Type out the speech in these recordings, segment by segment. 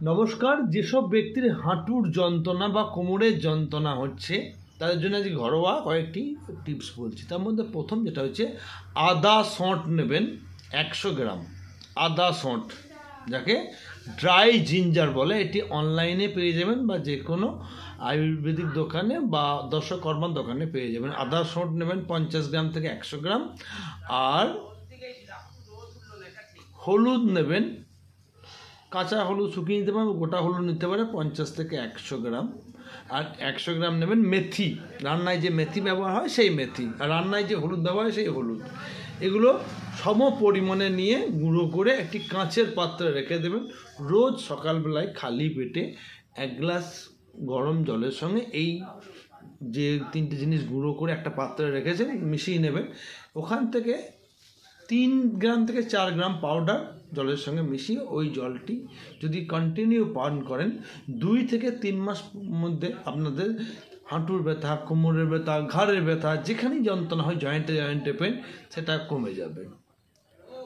নমস্কার। যেসব ব্যক্তির হাঁটুর যন্ত্রণা বা কোমরের যন্ত্রণা হচ্ছে তাদের জন্য আজকে ঘরোয়া কয়েকটি টিপস বলছি। তার মধ্যে প্রথম যেটা হচ্ছে আদা সঁট নেবেন 100 গ্রাম। আদা সঁট যাকে ড্রাই জিঞ্জার বলে, এটি অনলাইনে পেয়ে যাবেন বা যে কোনো আয়ুর্বেদিক দোকানে বা দর্শকর্মার দোকানে পেয়ে যাবেন। আদা সঁট নেবেন 50 গ্রাম থেকে 100 গ্রাম। আর হলুদ নেবেন, কাঁচা হলুদ শুকিয়ে নিতে পারেন, গোটা হলুদ নিতে পারে 50 থেকে 100 গ্রাম। আর 100 গ্রাম নেবেন মেথি, রান্নায় যে মেথি ব্যবহার হয় সেই মেথি, আর রান্নায় যে হলুদ ব্যবহার হয় সেই হলুদ। এগুলো সম পরিমাণে নিয়ে গুঁড়ো করে একটি কাঁচের পাত্রে রেখে দেবেন। রোজ সকালবেলায় খালি পেটে 1 গ্লাস গরম জলের সঙ্গে এই যে 3টে জিনিস গুঁড়ো করে একটা পাত্রে রেখেছেন মিশিয়ে নেবেন। ওখান থেকে 3 গ্রাম থেকে 4 গ্রাম পাউডার জলের সঙ্গে মিশিয়ে ওই জলটি যদি কন্টিনিউ পান করেন 2 থেকে 3 মাস মধ্যে আপনাদের হাঁটুর ব্যথা, কোমরের ব্যথা, ঘাড়ের ব্যথা, যেখানেই যন্ত্রণা হয়, জয়েন্টে পেন, সেটা কমে যাবে।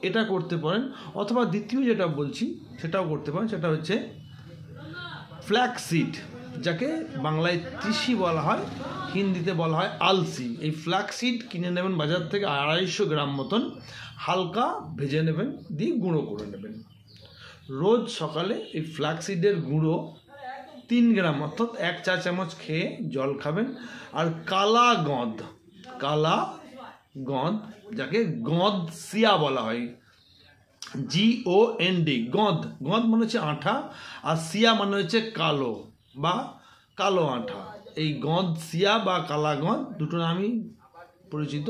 এটা করতে পারেন। অথবা দ্বিতীয় যেটা বলছি সেটাও করতে পারেন, সেটা হচ্ছে ফ্ল্যাক্সিড, যাকে বাংলায় তিসি বলা হয়, হিন্দিতে বলা হয় আলসি। এই ফ্ল্যাক্সিড কিনে নেবেন বাজার থেকে 250 গ্রাম মতন, হালকা ভেজে নেবেন, দিয়ে গুঁড়ো করে নেবেন। রোজ সকালে এই ফ্ল্যাক্সিডের গুঁড়ো 3 গ্রাম অর্থাৎ 1 চা চামচ খেয়ে জল খাবেন। আর কালা গঁদ, যাকে গঁদ সিয়া বলা হয়, GOND, গঁদ মানে হচ্ছে আঠা, আর সিয়া মানে হচ্ছে কালো বা কালো আঠা। এই গঁদ সিয়া বা কালা গঁদ দুটো নামই পরিচিত।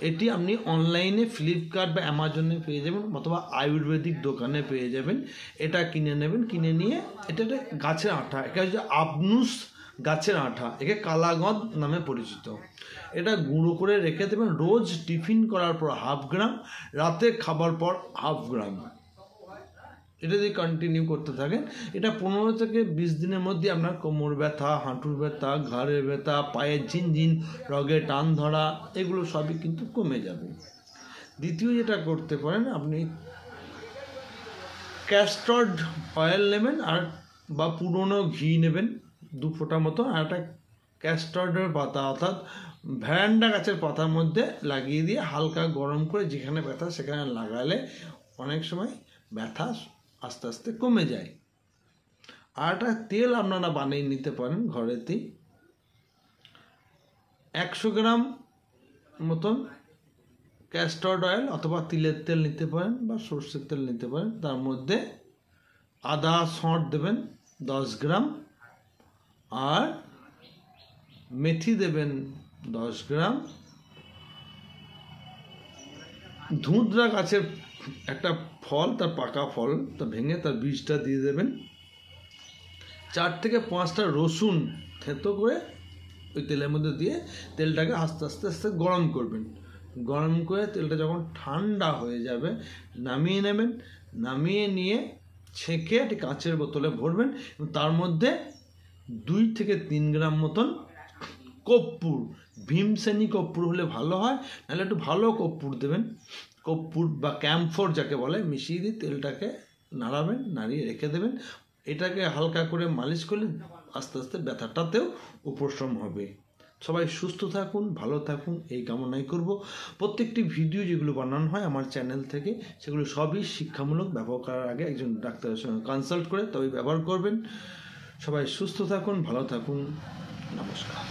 এটি আপনি অনলাইনে ফ্লিপকার্ট বা অ্যামাজনে পেয়ে যাবেন, অথবা আয়ুর্বেদিক দোকানে পেয়ে যাবেন। এটা কিনে নেবেন, কিনে নিয়ে এটা একটা গাছের আঠা, এটা হচ্ছে আবনুস গাছের আঠা, একে কালাগঁদ নামে পরিচিত। এটা গুঁড়ো করে রেখে দেবেন। রোজ টিফিন করার পর 1/2 গ্রাম, রাতে খাবার পর 1/2 গ্রাম। এটা যদি কন্টিনিউ করতে থাকেন, এটা 15 থেকে 20 দিনের মধ্যে আপনার কোমর ব্যথা, হাঁটুর ব্যথা, ঘাড়ের ব্যথা, পায়ের ঝিনঝিন, রগে টান ধরা, এগুলো সবই কিন্তু কমে যাবে। দ্বিতীয় যেটা করতে পারেন, আপনি ক্যাস্টর অয়েল নেবেন আর বা পুরনো ঘি নেবেন 2 ফোঁটা মতো, আর একটা ক্যাস্টরের পাতা অর্থাৎ ভ্যারান্ডা গাছের পাতার মধ্যে লাগিয়ে দিয়ে হালকা গরম করে যেখানে ব্যথা সেখানে লাগালে অনেক সময় ব্যথা আস্তে আস্তে কমে যায়। আর একটা তেল আপনারা বানিয়ে নিতে পারেন ঘরেতেই। 100 গ্রাম মতন ক্যাস্টর অয়েল অথবা তিলের তেল নিতে পারেন বা সর্ষের তেল নিতে পারেন। তার মধ্যে আদা সঁট দেবেন 10 গ্রাম, আর মেথি দেবেন 10 গ্রাম। ধুঁতরা গাছের একটা ফল, তার পাকা ফল, তা ভেঙে তার বীজটা দিয়ে দেবেন। 4 থেকে 5টা রসুন থেঁতো করে ওই তেলের মধ্যে দিয়ে তেলটাকে আস্তে আস্তে গরম করবেন। গরম করে তেলটা যখন ঠান্ডা হয়ে যাবে নামিয়ে নেবেন। নামিয়ে নিয়ে ছেঁকে একটি কাঁচের বোতলে ভরবেন এবং তার মধ্যে 2 থেকে 3 গ্রাম মতন কর্পূর, ভীমসেনী কর্পূর হলে ভালো হয়, নাহলে একটু ভালো কর্পূর দেবেন, কর্পূর বা ক্যাম্ফর যাকে বলে, মিশিয়ে দিয়ে তেলটাকে নাড়াবেন, নাড়িয়ে রেখে দেবেন। এটাকে হালকা করে মালিশ করলে আস্তে আস্তে ব্যথাটাতেও উপশম হবে। সবাই সুস্থ থাকুন, ভালো থাকুন, এই কামনাই করব। প্রত্যেকটি ভিডিও যেগুলো বানানো হয় আমার চ্যানেল থেকে, সেগুলো সবই শিক্ষামূলক। ব্যবহার করার আগে একজন ডাক্তারের সঙ্গে কনসাল্ট করে তবেই ব্যবহার করবেন। সবাই সুস্থ থাকুন, ভালো থাকুন, নমস্কার।